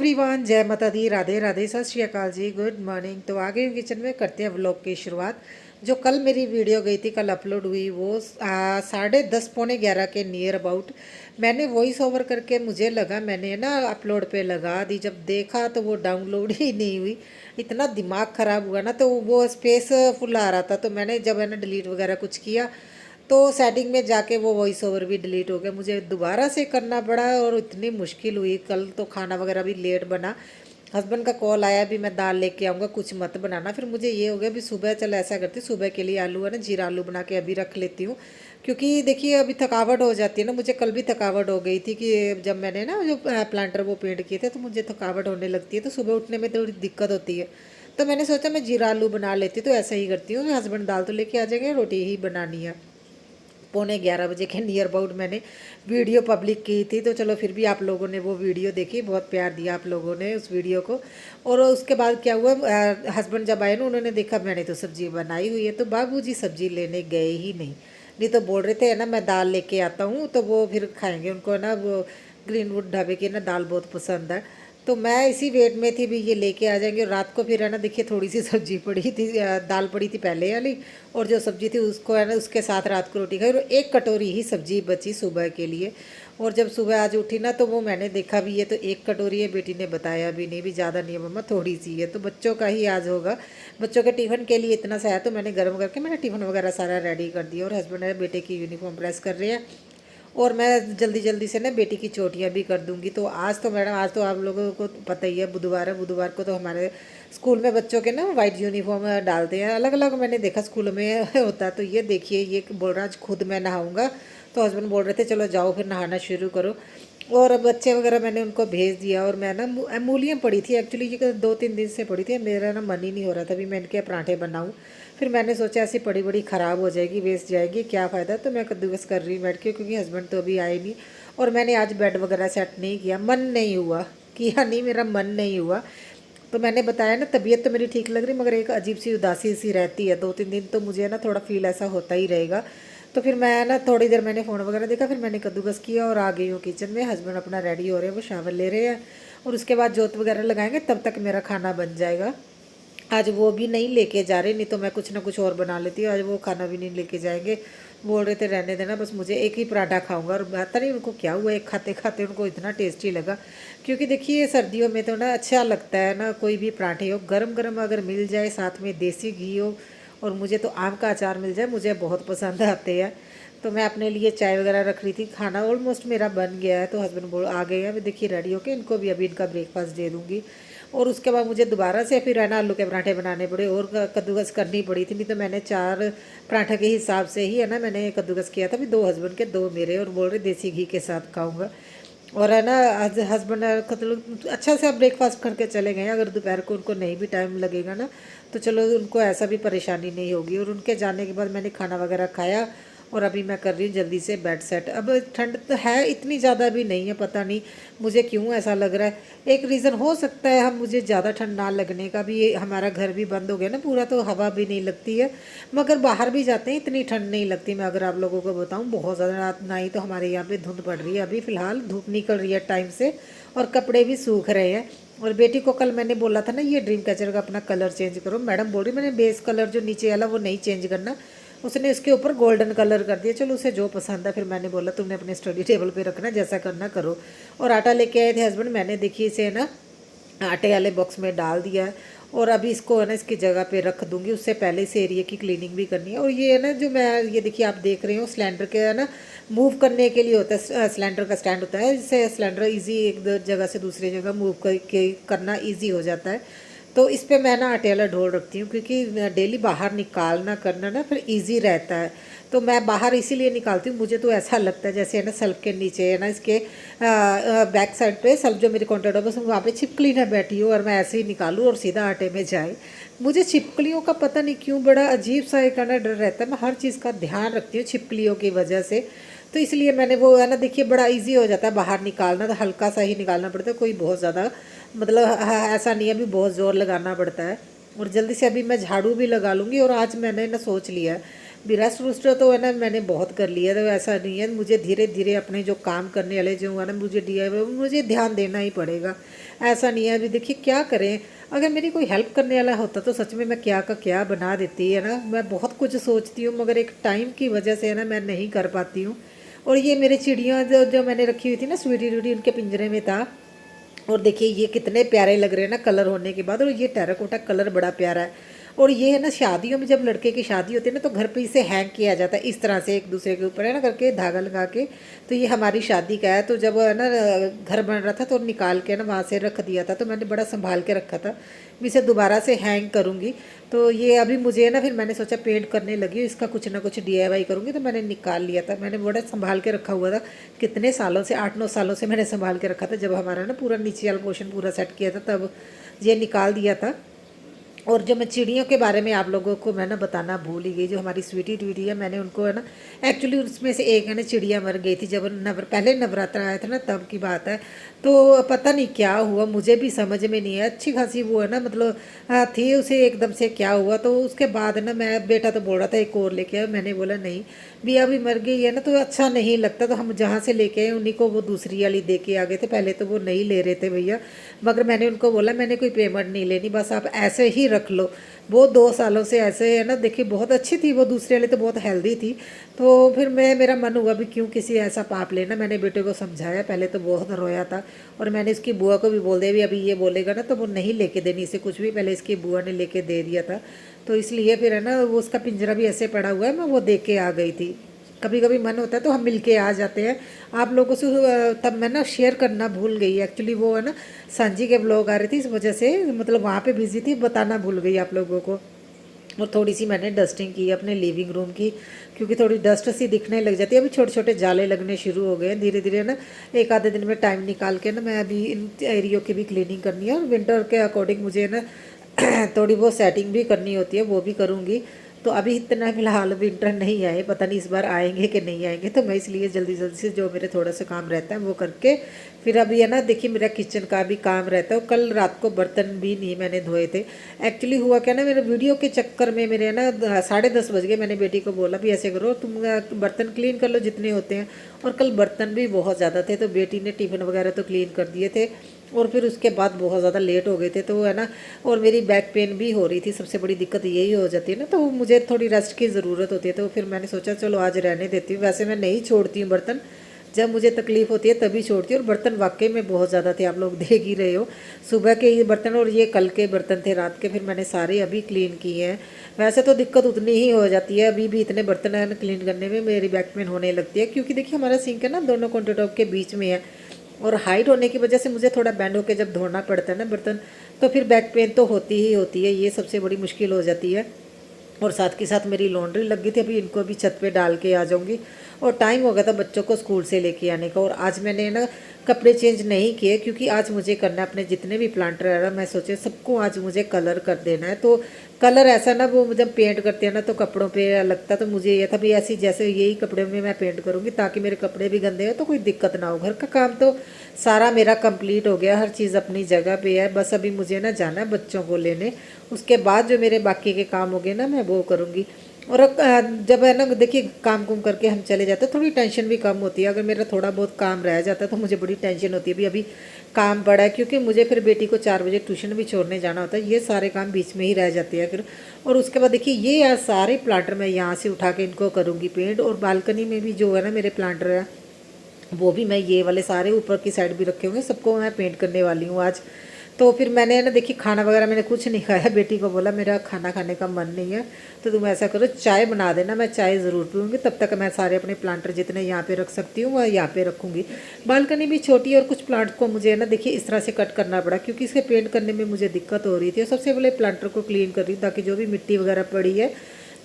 Everyone, जय माता दी, राधे राधे, सत श्री अकाल जी, गुड मॉर्निंग। तो आगे किचन में करते हैं व्लॉग की शुरुआत। जो कल मेरी वीडियो गई थी, कल अपलोड हुई, वो 10:30 पौने 11 के नियर अबाउट मैंने वॉइस ओवर करके मुझे लगा मैंने ना अपलोड पे लगा दी। जब देखा तो वो डाउनलोड ही नहीं हुई। इतना दिमाग ख़राब हुआ ना, तो वो स्पेस फुल आ रहा था। तो मैंने जब है ना डिलीट वगैरह कुछ किया तो सेटिंग में जाके वो वॉइस ओवर भी डिलीट हो गया। मुझे दोबारा से करना पड़ा और इतनी मुश्किल हुई। कल तो खाना वगैरह भी लेट बना। हस्बैंड का कॉल आया भी मैं दाल लेके आऊँगा, कुछ मत बनाना। फिर मुझे ये हो गया भी सुबह चल ऐसा करती, सुबह के लिए आलू है ना जीरा आलू बना के अभी रख लेती हूँ। क्योंकि देखिए अभी थकावट हो जाती है ना, मुझे कल भी थकावट हो गई थी कि जब मैंने ना जो प्लांटर वो पेंट किए थे तो मुझे थकावट होने लगती है, तो सुबह उठने में थोड़ी दिक्कत होती है। तो मैंने सोचा मैं जीरा आलू बना लेती, तो ऐसा ही करती हूँ। हस्बैंड दाल तो लेके आ जाएंगे, रोटी ही बनानी है। पौने 11 बजे के नियर अबाउट मैंने वीडियो पब्लिक की थी। तो चलो फिर भी आप लोगों ने वो वीडियो देखी, बहुत प्यार दिया आप लोगों ने उस वीडियो को। और उसके बाद क्या हुआ, हस्बैंड जब आए ना उन्होंने देखा मैंने तो सब्ज़ी बनाई हुई है, तो बाबूजी सब्ज़ी लेने गए ही नहीं। नहीं तो बोल रहे थे ना मैं दाल लेके आता हूँ तो वो फिर खाएंगे, उनको ना वो ग्रीनवुड ढाबे की ना दाल बहुत पसंद है। तो मैं इसी वेट में थी भी ये लेके आ जाएंगे। और रात को फिर है ना देखिए थोड़ी सी सब्जी पड़ी थी, दाल पड़ी थी पहले वाली, और जो सब्जी थी उसको है ना उसके साथ रात को रोटी खाई, और एक कटोरी ही सब्जी बची सुबह के लिए। और जब सुबह आज उठी ना तो वो मैंने देखा भी ये तो एक कटोरी है, बेटी ने बताया भी नहीं भी ज़्यादा नहीं है मम्मा थोड़ी सी है। तो बच्चों का ही आज होगा, बच्चों के टिफ़िन के लिए इतना सा है। तो मैंने गर्म करके मैंने टिफ़िन वगैरह सारा रेडी कर दिया। और हस्बैंड है बेटे की यूनिफॉर्म प्रेस कर रहे हैं, और मैं जल्दी जल्दी से ना बेटी की चोटियाँ भी कर दूंगी। तो आज तो मैडम, आज तो आप लोगों को पता ही है बुधवार है, बुधवार को तो हमारे स्कूल में बच्चों के ना वाइट यूनिफॉर्म डालते हैं, अलग अलग मैंने देखा स्कूल में होता है। तो ये देखिए ये बोल रहा आज खुद मैं नहाऊंगा। तो हस्बैंड बोल रहे थे चलो जाओ फिर नहाना शुरू करो। और बच्चे वगैरह मैंने उनको भेज दिया। और मैं ना मूलियाँ पड़ी थी एक्चुअली, ये 2-3 दिन से पड़ी थी, मेरा ना मन ही नहीं हो रहा था भी मैं इनके पराठे बनाऊँ। फिर मैंने सोचा ऐसी पड़ी बड़ी ख़राब हो जाएगी, वेस्ट जाएगी, क्या फ़ायदा। तो मैं कद्दूकस कर रही बैठ के, क्योंकि हस्बैंड तो अभी आए नहीं। और मैंने आज बेड वगैरह सेट नहीं किया, मन नहीं हुआ, किया नहीं, मेरा मन नहीं हुआ। तो मैंने बताया ना तबीयत तो मेरी ठीक लग रही, मगर एक अजीब सी उदासी सी रहती है 2-3 दिन, तो मुझे ना थोड़ा फील ऐसा होता ही रहेगा। तो फिर मैं ना थोड़ी देर मैंने फ़ोन वगैरह देखा, फिर मैंने कद्दूकस किया और आ गई हूँ किचन में। हस्बैंड अपना रेडी हो रहे हैं, वो शावर ले रहे हैं, और उसके बाद जोत वगैरह लगाएंगे, तब तक मेरा खाना बन जाएगा। आज वो भी नहीं लेके जा रहे, नहीं तो मैं कुछ ना कुछ और बना लेती हूँ। आज वो खाना भी नहीं लेके जाएंगे, बोल रहे थे रहने देना, बस मुझे एक ही पराठा खाऊंगा। और पता नहीं उनको क्या हुआ, एक खाते खाते उनको इतना टेस्टी लगा। क्योंकि देखिए सर्दियों में तो ना अच्छा लगता है ना, कोई भी पराठे हो गरम गरम अगर मिल जाए, साथ में देसी घी हो, और मुझे तो आम का अचार मिल जाए, मुझे बहुत पसंद आते हैं। तो मैं अपने लिए चाय वगैरह रख रही थी, खाना ऑलमोस्ट मेरा बन गया है। तो हस्बैंड बोल आ गए हैं, मैं देखिए रेडी होके इनको भी अभी इनका ब्रेकफास्ट दे दूँगी। और उसके बाद मुझे दोबारा से फिर है ना आलू के पराठे बनाने पड़े, और कद्दूकस करनी पड़ी थी। नहीं तो मैंने 4 पराठे के हिसाब से ही है ना मैंने कद्दूकस किया था, भी 2 हस्बैंड के 2 मेरे, और बोल रहे देसी घी के साथ खाऊंगा। और है ना हस्बैंड मतलब अच्छा से ब्रेकफास्ट करके चले गए। अगर दोपहर को उनको नहीं भी टाइम लगेगा ना, तो चलो उनको ऐसा भी परेशानी नहीं होगी। और उनके जाने के बाद मैंने खाना वगैरह खाया, और अभी मैं कर रही हूँ जल्दी से बेड सेट। अब ठंड तो है, इतनी ज़्यादा भी नहीं है, पता नहीं मुझे क्यों ऐसा लग रहा है। एक रीज़न हो सकता है हम मुझे ज़्यादा ठंड ना लगने का भी, ये हमारा घर भी बंद हो गया ना पूरा, तो हवा भी नहीं लगती है। मगर बाहर भी जाते हैं इतनी ठंड नहीं लगती। मैं अगर आप लोगों को बताऊँ बहुत ज़्यादा रात ना ही, तो हमारे यहाँ पे धुंध पड़ रही है, अभी फ़िलहाल धूप निकल रही है टाइम से, और कपड़े भी सूख रहे हैं। और बेटी को कल मैंने बोला था ना ये ड्रीम कैचर का अपना कलर चेंज करो, मैडम बोल रही मैंने बेस कलर जो नीचे वाला वो नहीं चेंज करना, उसने उसके ऊपर गोल्डन कलर कर दिया। चलो उसे जो पसंद है। फिर मैंने बोला तुमने अपने स्टडी टेबल पे रखना, जैसा करना करो। और आटा लेके आए थे हस्बैंड, मैंने देखिए इसे ना आटे वाले बॉक्स में डाल दिया है, और अभी इसको है ना इसकी जगह पे रख दूंगी। उससे पहले इस एरिया की क्लीनिंग भी करनी है। और ये है ना जो मैं ये देखिए आप देख रहे हो सिलेंडर के है ना मूव करने के लिए होता है, सिलेंडर का स्टैंड होता है, जिससे सिलेंडर इजी एक जगह से दूसरी जगह मूव करना ईजी हो जाता है। तो इस पे मैं ना आटे वाला ढोल रखती हूँ, क्योंकि डेली बाहर निकालना करना ना फिर इजी रहता है। तो मैं बाहर इसीलिए निकालती हूँ, मुझे तो ऐसा लगता है जैसे है ना सल्फ के नीचे है ना इसके बैक साइड पे सल्फ जो मेरी काउंटर टॉप है वहाँ पे छिपकली ना बैठी हो, और मैं ऐसे ही निकालूँ और सीधा आटे में जाए। मुझे छिपकलियों का पता नहीं क्यों बड़ा अजीब सा एक ना डर रहता है, मैं हर चीज़ का ध्यान रखती हूँ छिपकलियों की वजह से। तो इसलिए मैंने वो है ना देखिए बड़ा इजी हो जाता है बाहर निकालना, तो हल्का सा ही निकालना पड़ता है, कोई बहुत ज़्यादा मतलब ऐसा नहीं है अभी बहुत ज़ोर लगाना पड़ता है। और जल्दी से अभी मैं झाड़ू भी लगा लूँगी। और आज मैंने ना सोच लिया है भी रेस्ट वेस्ट तो है ना मैंने बहुत कर लिया, तो ऐसा नहीं है, मुझे धीरे धीरे अपने जो काम करने वाले जो है ना मुझे DIY मुझे ध्यान देना ही पड़ेगा। ऐसा नहीं है, अभी देखिए क्या करें, अगर मेरी कोई हेल्प करने वाला होता तो सच में मैं क्या का क्या बना देती है ना। मैं बहुत कुछ सोचती हूँ मगर एक टाइम की वजह से है ना मैं नहीं कर पाती हूँ। और ये मेरी चिड़ियाँ जो जो मैंने रखी हुई थी ना स्वीटी रूटी, उनके पिंजरे में था। और देखिए ये कितने प्यारे लग रहे हैं ना कलर होने के बाद, और ये टेराकोटा कलर बड़ा प्यारा है। और ये है ना शादियों में जब लड़के की शादी होती है ना तो घर पे इसे हैंग किया जाता है इस तरह से एक दूसरे के ऊपर है ना करके धागा लगा के। तो ये हमारी शादी का है, तो जब है ना घर बन रहा था तो निकाल के ना वहाँ से रख दिया था, तो मैंने बड़ा संभाल के रखा था। मैं इसे दोबारा से हैंग करूँगी। तो ये अभी मुझे है ना फिर मैंने सोचा पेंट करने लगी इसका कुछ ना कुछ DIY करूँगी, तो मैंने निकाल लिया था। मैंने बड़ा संभाल के रखा हुआ था, कितने सालों से 8-9 सालों से मैंने संभाल के रखा था। जब हमारा ना पूरा नीचे वाला पोर्शन पूरा सेट किया था तब ये निकाल दिया था। और जो मैं चिड़ियों के बारे में आप लोगों को मैं ना बताना भूल ही गई, जो हमारी स्वीटी ट्वीटी है, मैंने उनको है ना एक्चुअली उसमें से एक है ना चिड़िया मर गई थी जब पहले नवरात्र आया था ना तब की बात है। तो पता नहीं क्या हुआ, मुझे भी समझ में नहीं है, अच्छी खासी वो है ना मतलब थी, उसे एकदम से क्या हुआ। तो उसके बाद ना मैं बेटा तो बोल रहा था एक और लेके आया, मैंने बोला नहीं भी अभी मर गई है ना तो अच्छा नहीं लगता, तो हम जहाँ से लेके आए उन्हीं को वो दूसरी वाली दे के आ गए थे। पहले तो वो नहीं ले रहे थे भैया, मगर मैंने उनको बोला मैंने कोई पेमेंट नहीं लेनी, बस आप ऐसे ही रख लो। वो 2 सालों से ऐसे है ना, देखिए बहुत अच्छी थी वो, दूसरे वाले तो बहुत हेल्दी थी। तो फिर मेरा मन हुआ भी क्यों किसी ऐसा पाप लेना। मैंने बेटे को समझाया, पहले तो बहुत रोया था, और मैंने इसकी बुआ को भी बोल दिया भी अभी ये बोलेगा ना तो वो नहीं लेके देनी इसे कुछ भी, पहले इसकी बुआ ने लेके दे दिया था। तो इसलिए फिर है ना वो उसका पिंजरा भी ऐसे पड़ा हुआ है, मैं वो दे के आ गई थी। कभी कभी मन होता है तो हम मिलके आ जाते हैं आप लोगों से। तब मैं ना शेयर करना भूल गई एक्चुअली, वो है ना सांझी के ब्लॉग आ रहे थे इस वजह से, मतलब वहाँ पे बिजी थी, बताना भूल गई आप लोगों को। और थोड़ी सी मैंने डस्टिंग की अपने लिविंग रूम की, क्योंकि थोड़ी डस्ट सी दिखने लग जाती है। अभी छोटे छोटे जाले लगने शुरू हो गए हैं धीरे धीरे ना, एक आधे दिन में टाइम निकाल के ना मैं अभी इन एरियो की भी क्लीनिंग करनी है। और विंटर के अकॉर्डिंग मुझे ना थोड़ी बहुत सेटिंग भी करनी होती है, वो भी करूँगी। तो अभी इतना फिलहाल विंटर नहीं आए, पता नहीं इस बार आएंगे कि नहीं आएंगे, तो मैं इसलिए जल्दी जल्दी से जो मेरे थोड़ा सा काम रहता है वो करके फिर अभी है ना देखिए मेरा किचन का भी काम रहता है। और कल रात को बर्तन भी नहीं मैंने धोए थे। एक्चुअली हुआ क्या ना, मेरे वीडियो के चक्कर में मेरे है ना 10:30 बज गए। मैंने बेटी को बोला भी ऐसे करो तुम बर्तन क्लीन कर लो जितने होते हैं, और कल बर्तन भी बहुत ज़्यादा थे, तो बेटी ने टिफ़िन वगैरह तो क्लीन कर दिए थे। और फिर उसके बाद बहुत ज़्यादा लेट हो गए थे, तो है ना, और मेरी बैक पेन भी हो रही थी, सबसे बड़ी दिक्कत यही हो जाती है ना, तो मुझे थोड़ी रेस्ट की ज़रूरत होती है। तो फिर मैंने सोचा चलो आज रहने देती हूँ। वैसे मैं नहीं छोड़ती हूँ बर्तन, जब मुझे तकलीफ़ होती है तभी छोड़ती हूँ। और बर्तन वाकई में बहुत ज़्यादा थे, आप लोग देख ही रहे हो, सुबह के ये बर्तन और ये कल के बर्तन थे रात के, फिर मैंने सारे अभी क्लीन किए हैं। वैसे तो दिक्कत उतनी ही हो जाती है, अभी भी इतने बर्तन है क्लीन करने में मेरी बैक पेन होने लगती है, क्योंकि देखिए हमारा सिंक है ना दोनों काउंटर टॉप के बीच में है, और हाइट होने की वजह से मुझे थोड़ा बैंड होकर जब धोना पड़ता है ना बर्तन, तो फिर बैक पेन तो होती ही होती है, ये सबसे बड़ी मुश्किल हो जाती है। और साथ के साथ मेरी लॉन्ड्री लगी थी, अभी इनको भी छत पे डाल के आ जाऊंगी। और टाइम हो गया था बच्चों को स्कूल से लेके आने का, और आज मैंने ना कपड़े चेंज नहीं किए, क्योंकि आज मुझे करना है अपने जितने भी प्लांटर है ना, मैं सोचे सबको आज मुझे कलर कर देना है। तो कलर ऐसा ना वो जब पेंट करते हैं ना तो कपड़ों पे लगता, तो मुझे ये था भी ऐसी जैसे यही कपड़े में मैं पेंट करूँगी ताकि मेरे कपड़े भी गंदे हो तो कोई दिक्कत ना हो। घर का काम तो सारा मेरा कंप्लीट हो गया, हर चीज़ अपनी जगह पे है, बस अभी मुझे ना जाना है बच्चों को लेने, उसके बाद जो मेरे बाकी के काम हो गए ना मैं वो करूँगी। और जब है ना देखिए काम कुम करके हम चले जाते हैं थोड़ी टेंशन भी कम होती है। अगर मेरा थोड़ा बहुत काम रह जाता है तो मुझे बड़ी टेंशन होती है भी अभी काम पड़ा है, क्योंकि मुझे फिर बेटी को 4 बजे ट्यूशन भी छोड़ने जाना होता है, ये सारे काम बीच में ही रह जाते हैं फिर। और उसके बाद देखिए ये यार सारे प्लांटर मैं यहाँ से उठा के इनको करूँगी पेंट, और बालकनी में भी जो है ना मेरे प्लांटर है वो भी मैं ये वाले सारे ऊपर की साइड भी रखे होंगे, सबको मैं पेंट करने वाली हूँ आज। तो फिर मैंने ना देखिए खाना वगैरह मैंने कुछ नहीं खाया, बेटी को बोला मेरा खाना खाने का मन नहीं है, तो तुम ऐसा करो चाय बना देना, मैं चाय ज़रूर पीऊँगी, तब तक मैं सारे अपने प्लांटर जितने यहाँ पे रख सकती हूँ वह यहाँ पे रखूँगी। बालकनी भी छोटी, और कुछ प्लांट को मुझे ना देखिए इस तरह से कट करना पड़ा, क्योंकि इसके पेंट करने में मुझे दिक्कत हो रही थी। और सबसे पहले प्लांटर को क्लीन कर रही हूँ ताकि जो भी मिट्टी वगैरह पड़ी है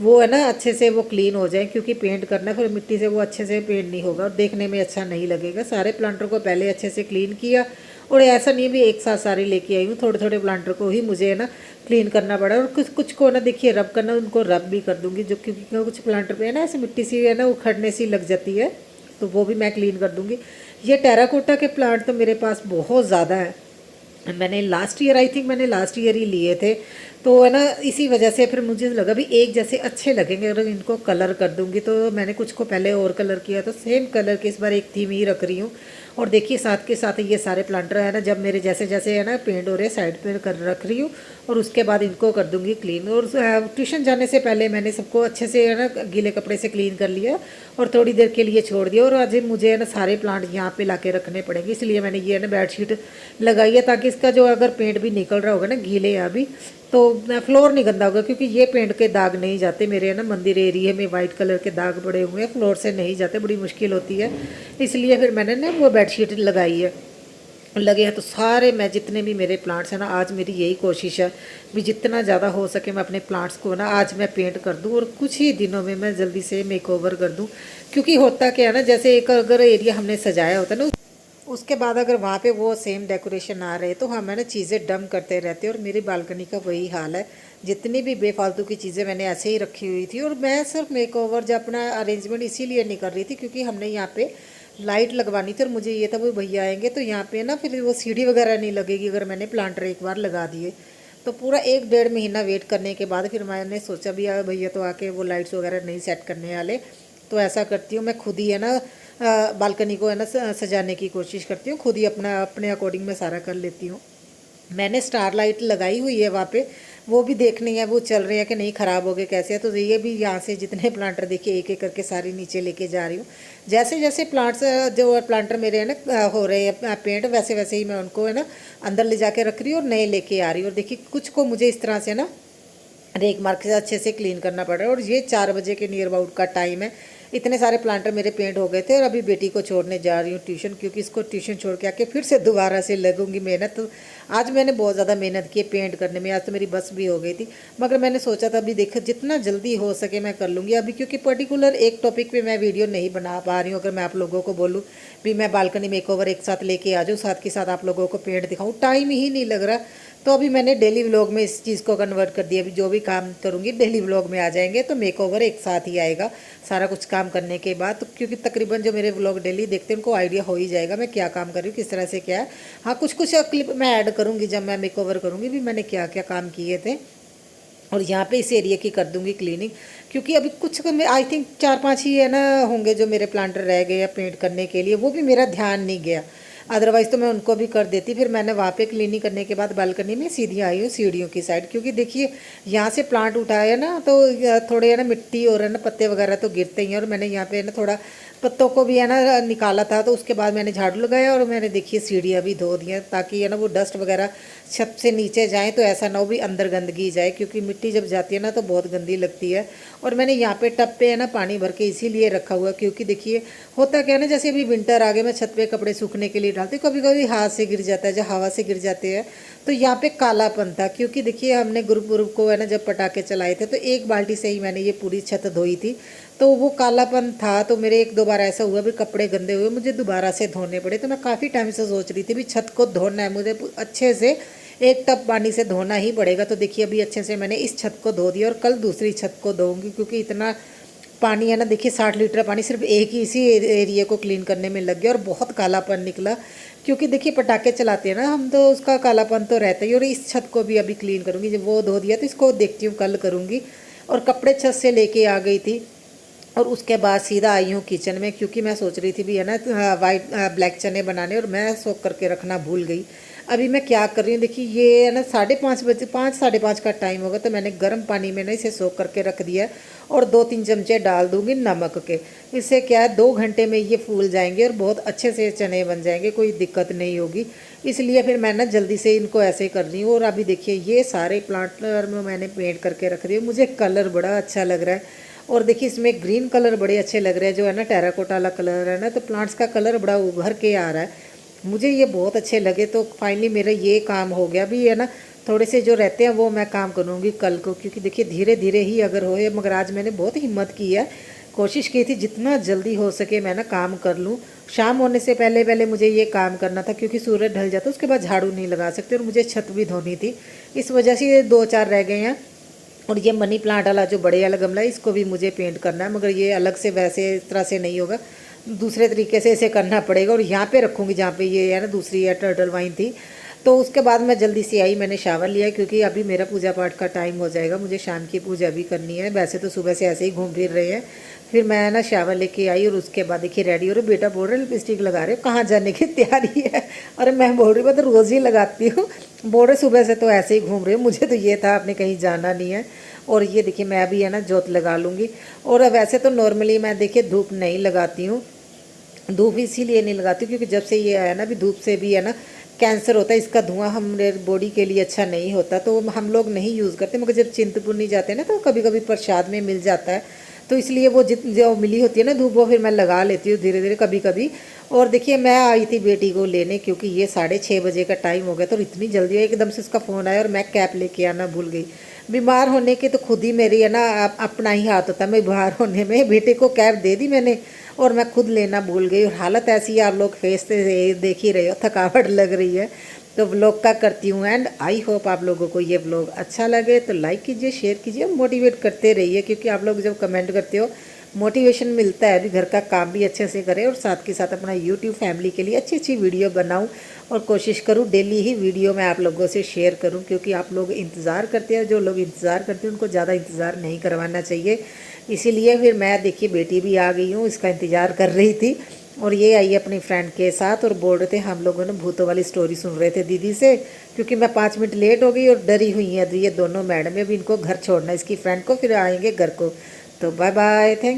वो है ना अच्छे से वो क्लीन हो जाए, क्योंकि पेंट करना है फिर मिट्टी से वो अच्छे से पेंट नहीं होगा और देखने में अच्छा नहीं लगेगा। सारे प्लांटर को पहले अच्छे से क्लीन किया, और ऐसा नहीं भी एक साथ सारे लेके आई हूँ, थोड़े थोड़े प्लांटर को ही मुझे है ना क्लीन करना पड़ा। और कुछ कुछ को ना देखिए रब करना, उनको रब भी कर दूँगी, जो क्योंकि कुछ प्लांटर पे है ना ऐसे मिट्टी सी है ना उखड़ने सी लग जाती है, तो वो भी मैं क्लीन कर दूँगी। ये टेराकोटा के प्लांट तो मेरे पास बहुत ज़्यादा है, मैंने लास्ट ईयर आई थिंक मैंने लास्ट ईयर ही लिए थे, तो है ना, इसी वजह से फिर मुझे लगा भी एक जैसे अच्छे लगेंगे अगर इनको कलर कर दूंगी। तो मैंने कुछ को पहले और कलर किया, तो सेम कलर की इस बार एक थीम ही रख रही हूँ। और देखिए साथ के साथ ये सारे प्लांटर है ना, जब मेरे जैसे जैसे है ना पेंट हो रहे साइड पे कर रख रही हूँ, और उसके बाद इनको कर दूंगी क्लीन। और ट्यूशन जाने से पहले मैंने सबको अच्छे से है ना गीले कपड़े से क्लीन कर लिया और थोड़ी देर के लिए छोड़ दिया। और आज मुझे है ना सारे प्लांट यहाँ पे ला के रखने पड़ेंगे, इसलिए मैंने ये है ना बेडशीट लगाई है, ताकि इसका जो अगर पेंट भी निकल रहा होगा ना गीले यहाँ भी, तो फ्लोर नहीं गंदा होगा। क्योंकि ये पेंट के दाग नहीं जाते मेरे है ना, मंदिर एरिया में वाइट कलर के दाग पड़े हुए हैं, फ्लोर से नहीं जाते, बड़ी मुश्किल होती है। इसलिए फिर मैंने ना वो बेडशीट लगाई है। लगे हैं तो सारे मैं जितने भी मेरे प्लांट्स हैं ना, आज मेरी यही कोशिश है भी जितना ज़्यादा हो सके मैं अपने प्लांट्स को ना आज मैं पेंट कर दूं, और कुछ ही दिनों में मैं जल्दी से मेकओवर कर दूं। क्योंकि होता क्या है ना, जैसे एक अगर एरिया हमने सजाया होता है ना, उसके बाद अगर वहाँ पे वो सेम डेकोरेशन आ रहे तो हम है ना चीज़ें डम करते रहते हैं। और मेरी बालकनी का वही हाल है, जितनी भी बेफालतू की चीज़ें मैंने ऐसे ही रखी हुई थी। और मैं सिर्फ मेकओवर जब अपना अरेंजमेंट इसीलिए नहीं कर रही थी क्योंकि हमने यहाँ पे लाइट लगवानी थी, और मुझे ये था वो भैया आएंगे तो यहाँ पे ना फिर वो सीढ़ी वगैरह नहीं लगेगी अगर मैंने प्लांटर एक बार लगा दिए। तो पूरा 1-1.5 महीना वेट करने के बाद फिर मैंने सोचा भी यार भैया तो आके वो लाइट्स वगैरह नहीं सेट करने वाले, तो ऐसा करती हूँ मैं खुद ही है ना बालकनी को है ना सजाने की कोशिश करती हूँ, खुद ही अपना अपने अकॉर्डिंग मैं सारा कर लेती हूँ। मैंने स्टार लाइट लगाई हुई है वहाँ पे, वो भी देखनी है वो चल रहे हैं कि नहीं ख़राब हो गए कैसे है। तो ये भी यहाँ से जितने प्लांटर देखिए एक एक करके सारी नीचे लेके जा रही हूँ। जैसे जैसे प्लांट्स जो प्लांटर मेरे है ना हो रहे हैं पेंट, वैसे वैसे ही मैं उनको है ना अंदर ले जाके रख रही हूँ और नए लेके आ रही हूँ। और देखिए कुछ को मुझे इस तरह से ना रेक मार्क से अच्छे से क्लीन करना पड़ रहा है। और ये 4 बजे के नियर अबाउट का टाइम है। इतने सारे प्लांटर मेरे पेंट हो गए थे, और अभी बेटी को छोड़ने जा रही हूँ ट्यूशन, क्योंकि इसको ट्यूशन छोड़ के आके फिर से दोबारा से लगूंगी मेहनत। तो आज मैंने बहुत ज़्यादा मेहनत की पेंट करने में, आज तो मेरी बस भी हो गई थी। मगर मैंने सोचा था अभी देखो जितना जल्दी हो सके मैं कर लूँगी अभी, क्योंकि पर्टिकुलर एक टॉपिक पर मैं वीडियो नहीं बना पा रही हूँ। अगर मैं आप लोगों को बोलूँ भी मैं बालकनी मेकओवर एक साथ लेके आ जाऊँ, साथ के साथ आप लोगों को पेंट दिखाऊँ, टाइम ही नहीं लग रहा। तो अभी मैंने डेली व्लॉग में इस चीज़ को कन्वर्ट कर दिया, अभी जो भी काम करूँगी डेली व्लॉग में आ जाएंगे, तो मेकओवर एक साथ ही आएगा सारा कुछ काम करने के बाद। तो क्योंकि तकरीबन जो मेरे व्लॉग डेली देखते हैं उनको आइडिया हो ही जाएगा मैं क्या काम कर रही हूँ, किस तरह से क्या है। हाँ कुछ कुछ क्लिप मैं ऐड करूँगी जब मैं मेकओवर करूँगी भी मैंने क्या क्या काम किए थे। और यहाँ पे इस एरिया की कर दूँगी क्लीनिंग, क्योंकि अभी कुछ आई थिंक 4-5 ही है ना होंगे जो मेरे प्लांटर रह गए या पेंट करने के लिए, वो भी मेरा ध्यान नहीं गया, अदरवाइज़ तो मैं उनको भी कर देती। फिर मैंने वहाँ पे क्लीनिंग करने के बाद बालकनी में सीधी आई हूँ सीढ़ियों की साइड, क्योंकि देखिए यहाँ से प्लांट उठाया ना तो थोड़े है ना मिट्टी और है ना पत्ते वगैरह तो गिरते ही हैं। और मैंने यहाँ पे है ना थोड़ा पत्तों को भी है ना निकाला था, तो उसके बाद मैंने झाड़ू लगाया और मैंने देखिए सीढ़ियाँ भी धो दी हैं, ताकि है ना वो डस्ट वगैरह छत से नीचे जाए तो ऐसा ना हो भी अंदर गंदगी जाए, क्योंकि मिट्टी जब जाती है ना तो बहुत गंदी लगती है। और मैंने यहाँ पे टब पे है ना पानी भर के इसीलिए रखा हुआ, क्योंकि देखिए होता क्या है ना, जैसे अभी विंटर आ गए मैं छत पे कपड़े सूखने के लिए डालती हूँ, कभी कभी हाथ से गिर जाता है, जब हवा से गिर जाते हैं तो यहाँ पे कालापन था। क्योंकि देखिए हमने ग्रुप को है ना जब पटाखे चलाए थे तो एक बाल्टी से ही मैंने ये पूरी छत धोई थी, तो वो कालापन था। तो मेरे 1-2 बार ऐसा हुआ भी कपड़े गंदे हुए मुझे दोबारा से धोने पड़े। तो मैं काफ़ी टाइम से सोच रही थी भी छत को धोना है मुझे अच्छे से, एक टब पानी से धोना ही पड़ेगा। तो देखिए अभी अच्छे से मैंने इस छत को धो दिया और कल दूसरी छत को धोऊंगी, क्योंकि इतना पानी है ना, देखिए 60 लीटर पानी सिर्फ एक ही इसी एरिया को क्लीन करने में लग गया और बहुत कालापन निकला। क्योंकि देखिए पटाखे चलाते हैं ना हम, तो उसका कालापन तो रहता ही। और इस छत को भी अभी क्लीन करूँगी, जब वो धो दिया तो इसको देखती हूँ कल करूँगी। और कपड़े छत से लेके आ गई थी और उसके बाद सीधा आई हूँ किचन में, क्योंकि मैं सोच रही थी भी है ना वाइट ब्लैक चने बनाने, और मैं सोक करके रखना भूल गई। अभी मैं क्या कर रही हूँ देखिए, ये है ना 5:30 बजे 5-5:30 का टाइम होगा, तो मैंने गर्म पानी में ना इसे सोक करके रख दिया और 2-3 चमचे डाल दूँगी नमक के। इससे क्या है 2 घंटे में ये फूल जाएंगे और बहुत अच्छे से चने बन जाएंगे, कोई दिक्कत नहीं होगी। इसलिए फिर मैं ना जल्दी से इनको ऐसे कर रही हूँ। और अभी देखिए ये सारे प्लांटर में मैंने पेंट करके रख दिए, मुझे कलर बड़ा अच्छा लग रहा है। और देखिए इसमें ग्रीन कलर बड़े अच्छे लग रहे हैं, जो है ना टेराकोटा वाला कलर है ना, तो प्लांट्स का कलर बड़ा उभर के आ रहा है, मुझे ये बहुत अच्छे लगे। तो फाइनली मेरा ये काम हो गया भी है ना, थोड़े से जो रहते हैं वो मैं काम करूँगी कल को, क्योंकि देखिए धीरे धीरे ही अगर होए। मगर आज मैंने बहुत हिम्मत की है, कोशिश की थी जितना जल्दी हो सके मैं ना काम कर लूँ। शाम होने से पहले पहले मुझे ये काम करना था, क्योंकि सूरज ढल जाता उसके बाद झाड़ू नहीं लगा सकते, और मुझे छत भी धोनी थी, इस वजह से ये 2-4 रह गए हैं। और ये मनी प्लांट वाला जो बड़े वाला गमला है इसको भी मुझे पेंट करना है, मगर ये अलग से वैसे इस तरह से नहीं होगा, दूसरे तरीके से इसे करना पड़ेगा। और यहाँ पे रखूँगी जहाँ पे ये है ना दूसरी है टर्टल वाइन थी, तो उसके बाद मैं जल्दी से आई, मैंने शावर लिया क्योंकि अभी मेरा पूजा पाठ का टाइम हो जाएगा, मुझे शाम की पूजा भी करनी है। वैसे तो सुबह से ऐसे ही घूम फिर रहे हैं। फिर मैं ना शावर लेके आई और उसके बाद देखिए रेडी हो रही। बेटा बोल रहे लिपस्टिक लगा रहे हो, कहाँ जाने की तैयारी है? अरे मैं बोल रही मैं तो रोज़ ही लगाती हूँ। बोल रहे सुबह से तो ऐसे ही घूम रही हूँ, मुझे तो ये था आपने कहीं जाना नहीं है। और ये देखिए मैं भी है ना जोत लगा लूँगी। और वैसे तो नॉर्मली मैं देखिए धूप नहीं लगाती हूँ, धूप इसीलिए नहीं लगाती क्योंकि जब से ये आया ना, अभी धूप से भी है ना कैंसर होता है, इसका धुआं हमारे बॉडी के लिए अच्छा नहीं होता, तो हम लोग नहीं यूज़ करते। मगर जब चिंतपूर्णी जाते हैं ना तो कभी कभी प्रसाद में मिल जाता है, तो इसलिए वो जो मिली होती है ना धूप, वो फिर मैं लगा लेती हूँ धीरे धीरे कभी कभी। और देखिए मैं आई थी बेटी को लेने क्योंकि ये 6:30 बजे का टाइम हो गया, तो इतनी जल्दी एकदम से उसका फ़ोन आया और मैं कैप लेके आना भूल गई। बीमार होने के तो खुद ही मेरी है ना अपना ही हाथ होता है। मैं बीमार होने में बेटे को कैप दे दी मैंने और मैं खुद लेना भूल गई। और हालत ऐसी है, आप लोग फेस से देख ही रहे हो, थकावट लग रही है। तो व्लॉग का करती हूँ एंड आई होप आप लोगों को ये व्लॉग अच्छा लगे तो लाइक कीजिए, शेयर कीजिए, मोटिवेट करते रहिए क्योंकि आप लोग जब कमेंट करते हो मोटिवेशन मिलता है, अभी घर का काम भी अच्छे से करें और साथ के साथ अपना यूट्यूब फैमिली के लिए अच्छी अच्छी वीडियो बनाऊं और कोशिश करूं डेली ही वीडियो मैं आप लोगों से शेयर करूं क्योंकि आप लोग इंतज़ार करते हैं। जो लोग इंतज़ार करते हैं उनको ज़्यादा इंतज़ार नहीं करवाना चाहिए। इसीलिए फिर मैं देखिए बेटी भी आ गई हूँ, इसका इंतज़ार कर रही थी और ये आई अपनी फ्रेंड के साथ और बोल रहे थे, हम लोगों ने भूतों वाली स्टोरी सुन रहे थे दीदी से क्योंकि मैं 5 मिनट लेट हो गई और डरी हुई हैं ये दोनों मैडम। अभी इनको घर छोड़ना इसकी फ्रेंड को, फिर आएंगे घर को। तो बाय बाय, थैंक यू।